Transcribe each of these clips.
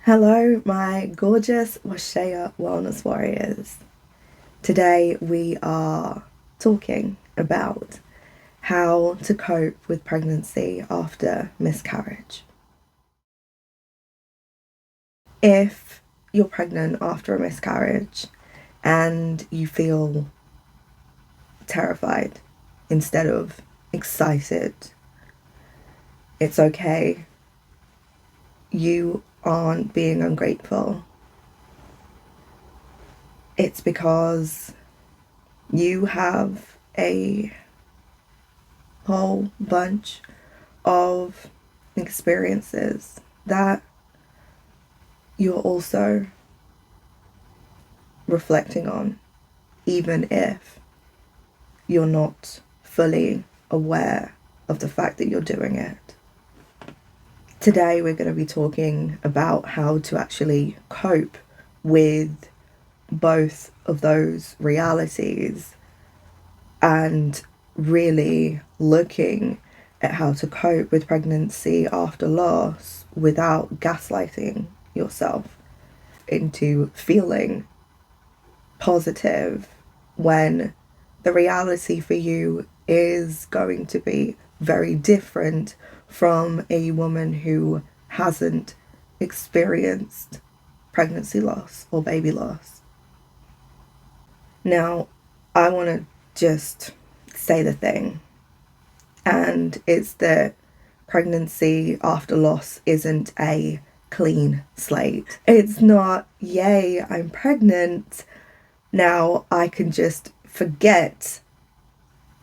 Hello, my gorgeous Washaya Wellness Warriors. Today we are talking about how to cope with pregnancy after miscarriage. If you're pregnant after a miscarriage and you feel terrified instead of excited, it's okay. You aren't being ungrateful. It's because you have a whole bunch of experiences that you're also reflecting on, even if you're not fully aware of the fact that you're doing it. Today, we're going to be talking about how to actually cope with both of those realities and really looking at how to cope with pregnancy after loss without gaslighting yourself into feeling positive when the reality for you is going to be very different from a woman who hasn't experienced pregnancy loss or baby loss. Now, I want to just say the thing, and it's that pregnancy after loss isn't a clean slate. It's not, yay, I'm pregnant, now I can just forget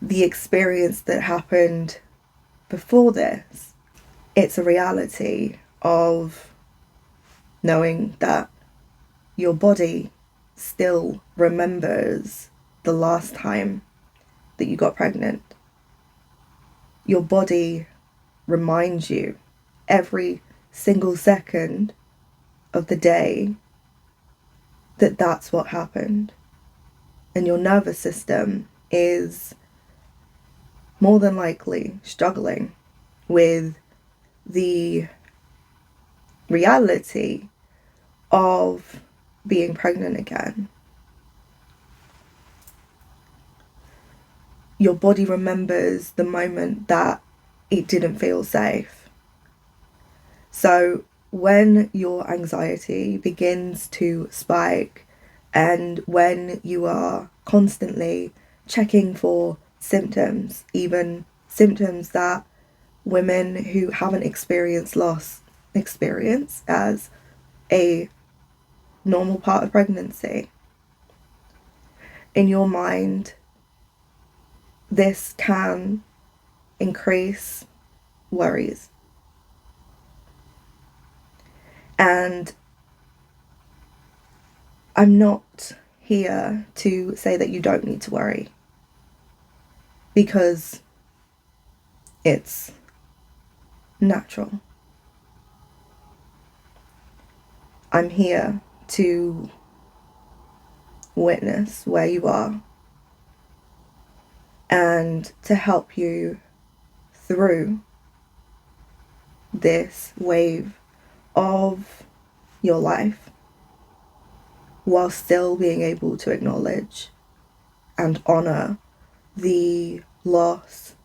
the experience that happened before this. It's a reality of knowing that your body still remembers the last time that you got pregnant. Your body reminds you every single second of the day that that's what happened. And your nervous system is more than likely struggling with the reality of being pregnant again. Your body remembers the moment that it didn't feel safe. So when your anxiety begins to spike and when you are constantly checking for symptoms, even symptoms that women who haven't experienced loss experience as a normal part of pregnancy, in your mind, this can increase worries. And I'm not here to say that you don't need to worry, because it's natural. I'm here to witness where you are and to help you through this wave of your life while still being able to acknowledge and honor the loss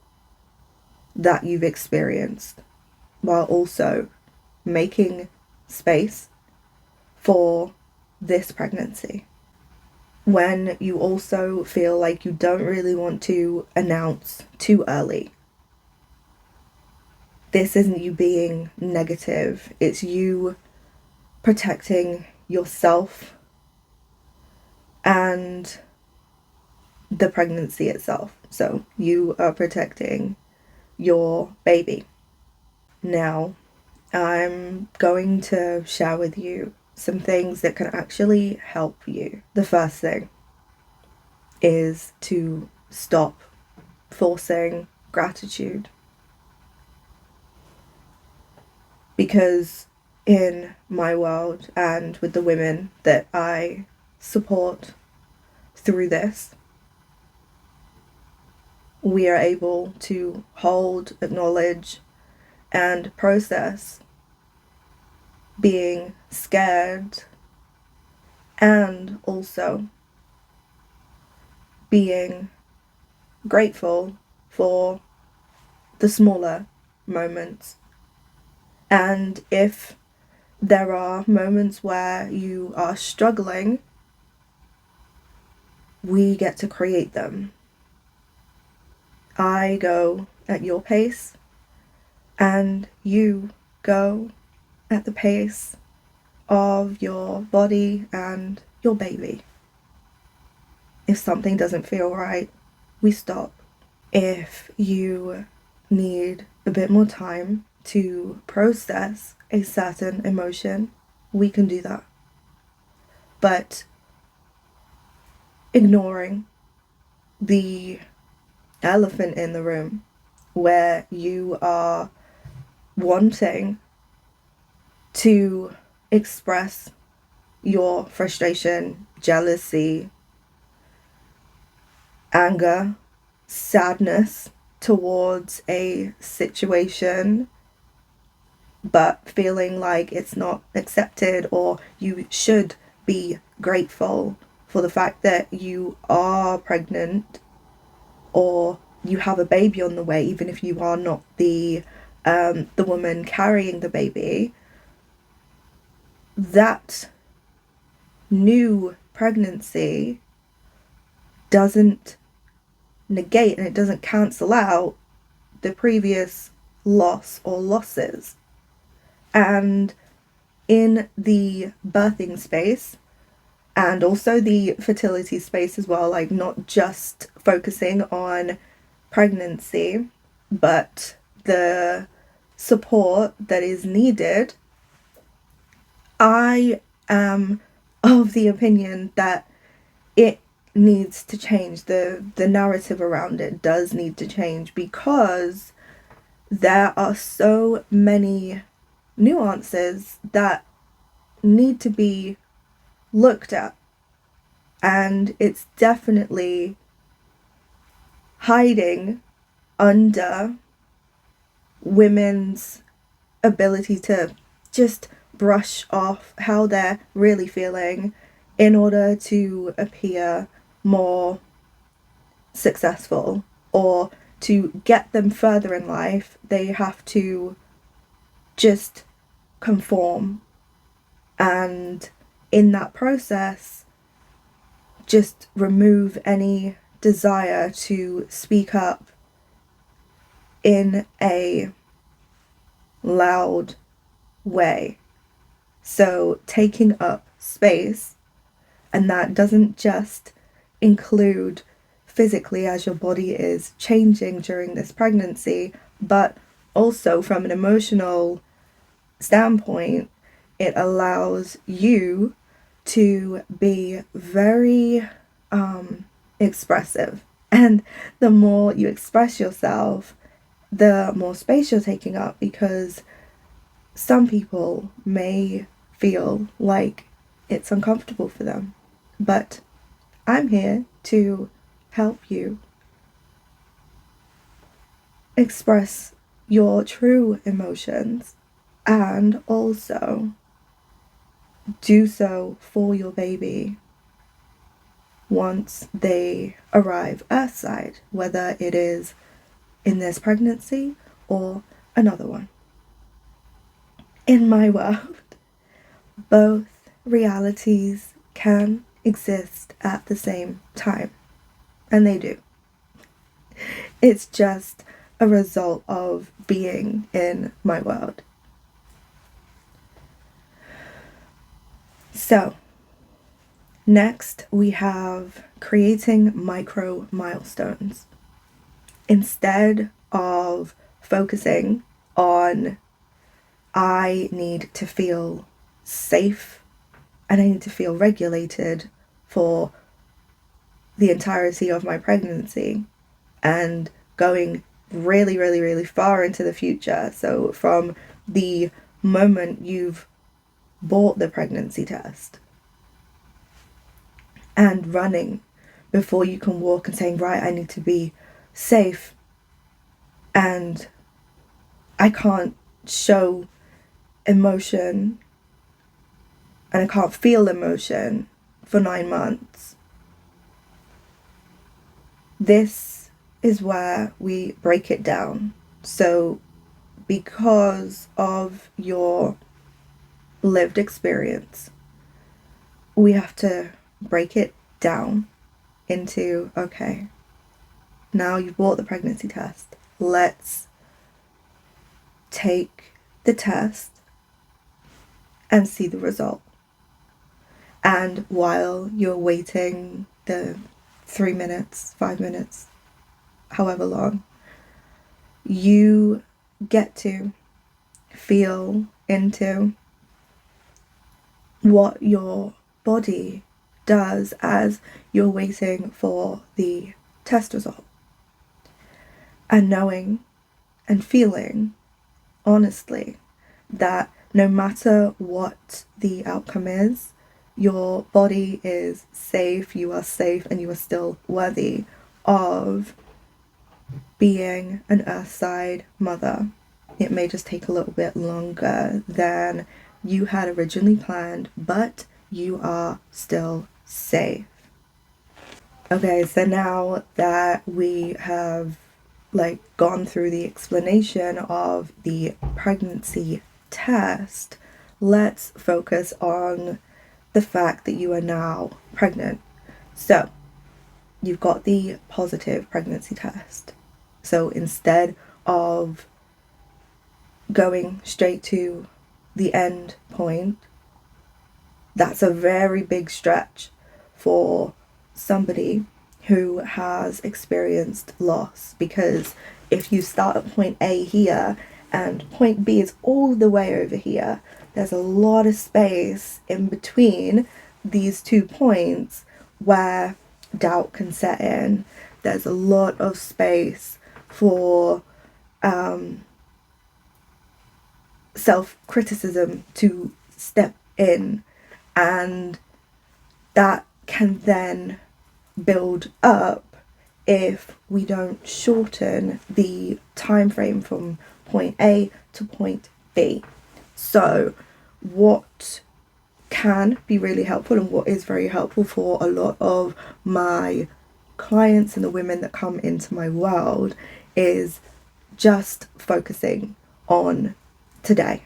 that you've experienced, while also making space for this pregnancy. When you also feel like you don't really want to announce too early, this isn't you being negative, it's you protecting yourself and the pregnancy itself. So you are protecting your baby. Now, I'm going to share with you some things that can actually help you. The first thing is to stop forcing gratitude. Because in my world and with the women that I support through this, we are able to hold, acknowledge, and process being scared, and also being grateful for the smaller moments. And if there are moments where you are struggling, we get to create them. I go at your pace, and you go at the pace of your body and your baby. If something doesn't feel right, we stop. If you need a bit more time to process a certain emotion, we can do that. But ignoring the elephant in the room, where you are wanting to express your frustration, jealousy, anger, sadness towards a situation, but feeling like it's not accepted, or you should be grateful for the fact that you are pregnant or you have a baby on the way, even if you are not the woman carrying the baby. That new pregnancy doesn't negate and it doesn't cancel out the previous loss or losses. And in the birthing space, and also the fertility space as well, like not just focusing on pregnancy, but the support that is needed, I am of the opinion that it needs to change. The narrative around it does need to change, because there are so many nuances that need to be looked at, and it's definitely hiding under women's ability to just brush off how they're really feeling in order to appear more successful, or to get them further in life. They have to just conform, and in that process just remove any desire to speak up in a loud way. So taking up space, and that doesn't just include physically as your body is changing during this pregnancy, but also from an emotional standpoint, it allows you to be very expressive. And the more you express yourself, the more space you're taking up, because some people may feel like it's uncomfortable for them. But I'm here to help you express your true emotions, and also do so for your baby once they arrive earthside, whether it is in this pregnancy or another one. In my world, both realities can exist at the same time, and they do. It's just a result of being in my world. So, next we have creating micro milestones. Instead of focusing on, I need to feel safe and I need to feel regulated for the entirety of my pregnancy, and going really, really, really far into the future. So from the moment you've bought the pregnancy test and running before you can walk, and saying, right, I need to be safe, and I can't show emotion and I can't feel emotion for 9 months. This is where we break it down. So because of your lived experience, we have to break it down into, okay, now you've bought the pregnancy test. Let's take the test and see the result. And while you're waiting the 3 minutes, 5 minutes, however long, you get to feel into what your body does as you're waiting for the test result. And knowing and feeling, honestly, that no matter what the outcome is, your body is safe, you are safe, and you are still worthy of being an Earthside mother. It may just take a little bit longer than you had originally planned, but you are still safe. Okay, so now that we have gone through the explanation of the pregnancy test, let's focus on the fact that you are now pregnant. So you've got the positive pregnancy test. So instead of going straight to the end point, that's a very big stretch for somebody who has experienced loss, because if you start at point A here and point B is all the way over here, there's a lot of space in between these 2 points where doubt can set in. There's a lot of space for self-criticism to step in, and that can then build up if we don't shorten the time frame from point A to point B. So what can be really helpful, and what is very helpful for a lot of my clients and the women that come into my world, is just focusing on today.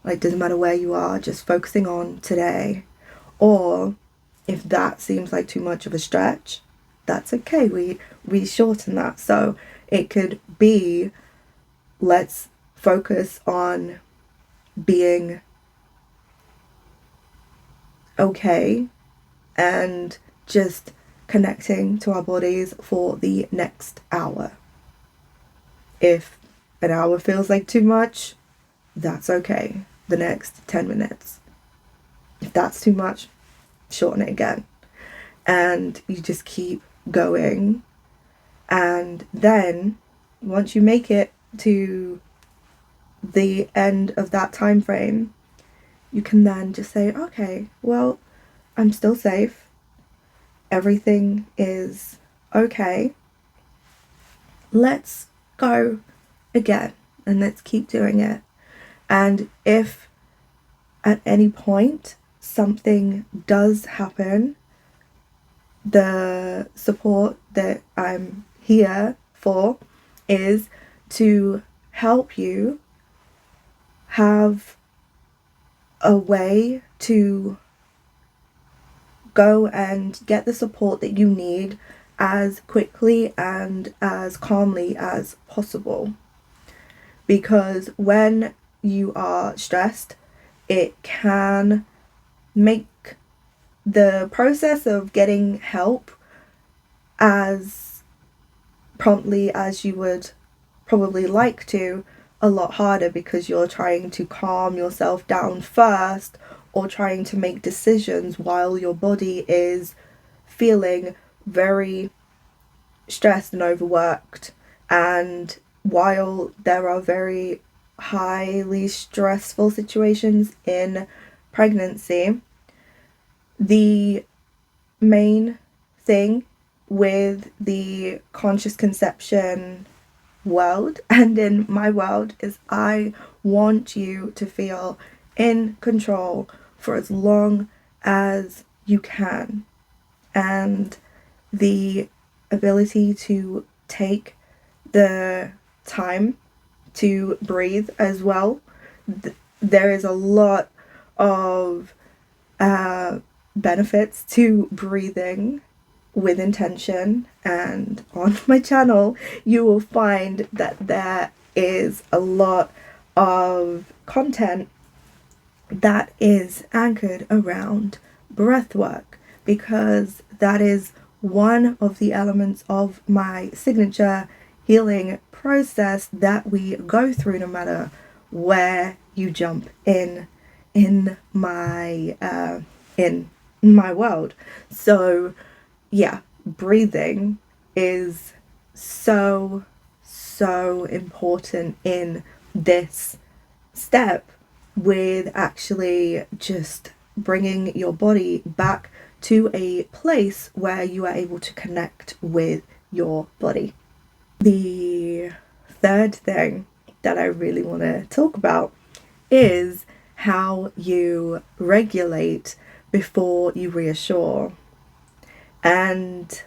Doesn't matter where you are, just focusing on today. Or if that seems like too much of a stretch, that's okay. We shorten that. So it could be, let's focus on being okay and just connecting to our bodies for the next hour. If an hour feels like too much, that's okay. The next 10 minutes. If that's too much, shorten it again. And you just keep going. And then once you make it to the end of that time frame, you can then just say, okay, well, I'm still safe. Everything is okay. Let's go again and let's keep doing it. And if at any point something does happen, the support that I'm here for is to help you have a way to go and get the support that you need as quickly and as calmly as possible. Because when you are stressed, it can make the process of getting help as promptly as you would probably like to a lot harder, because you're trying to calm yourself down first, or trying to make decisions while your body is feeling very stressed and overworked. And while there are very highly stressful situations in pregnancy, the main thing with the conscious conception world and in my world is I want you to feel in control for as long as you can. And the ability to take the time to breathe as well. There is a lot of benefits to breathing with intention, and on my channel you will find that there is a lot of content that is anchored around breath work, because that is one of the elements of my signature healing process that we go through no matter where you jump in my world. So yeah, breathing is so important in this step, with actually just bringing your body back to a place where you are able to connect with your body. The third thing that I really want to talk about is how you regulate before you reassure. And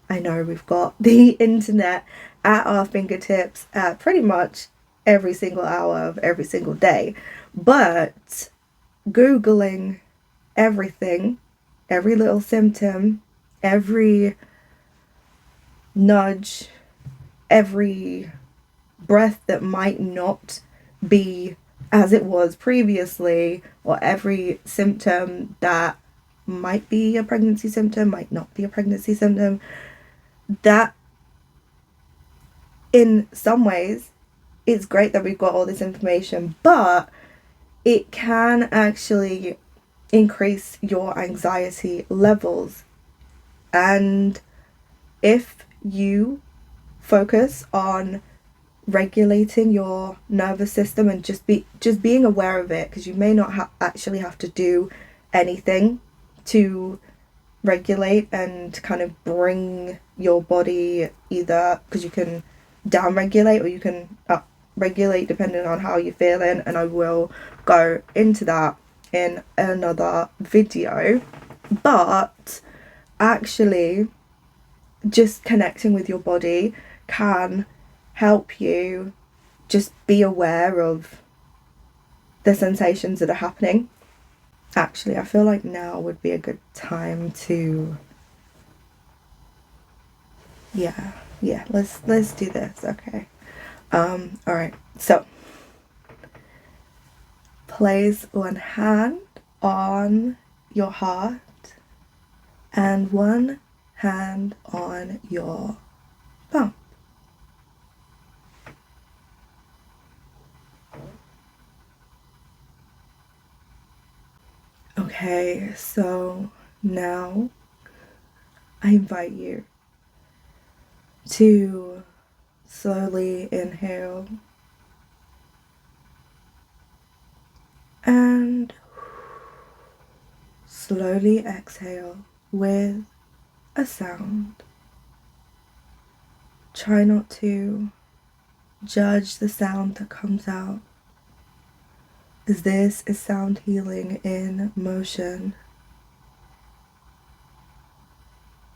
I know we've got the internet at our fingertips at pretty much every single hour of every single day, but Googling everything, every little symptom, every nudge, every breath that might not be as it was previously, or every symptom that might be a pregnancy symptom, might not be a pregnancy symptom, that in some ways it's great that we've got all this information, but it can actually increase your anxiety levels. And if you focus on regulating your nervous system and just being aware of it, because you may not actually have to do anything to regulate and kind of bring your body, either because you can down regulate or you can up regulate depending on how you're feeling, and I will go into that in another video. But actually just connecting with your body can help you just be aware of the sensations that are happening. Actually, I feel like now would be a good time to let's do this. Okay. All right. So place one hand on your heart and one hand on your thumb. Okay, so now I invite you to slowly inhale and slowly exhale with a sound. Try not to judge the sound that comes out, as this is sound healing in motion.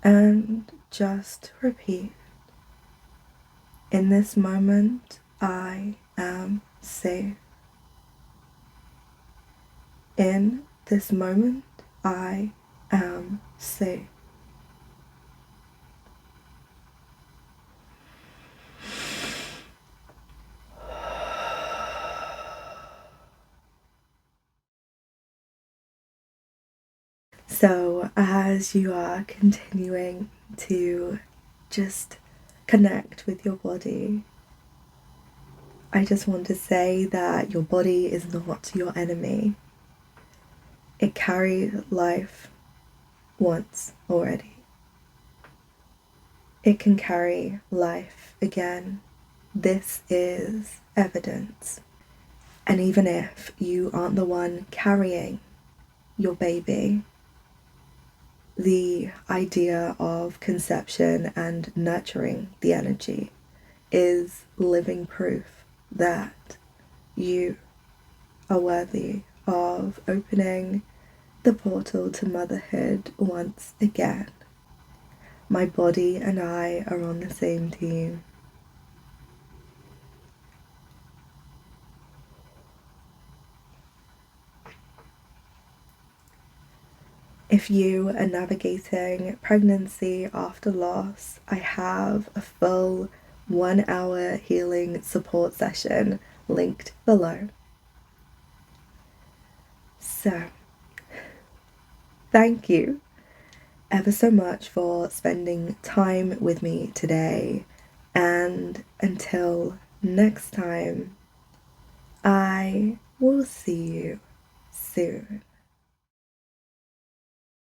And just repeat, in this moment I am safe. In this moment I am safe. So as you are continuing to just connect with your body, I just want to say that your body is not your enemy. It carried life once already. It can carry life again. This is evidence. And even if you aren't the one carrying your baby, the idea of conception and nurturing the energy is living proof that you are worthy of opening the portal to motherhood once again. My body and I are on the same team. If you are navigating pregnancy after loss, I have a full 1 hour healing support session linked below. So, thank you ever so much for spending time with me today, and until next time, I will see you soon.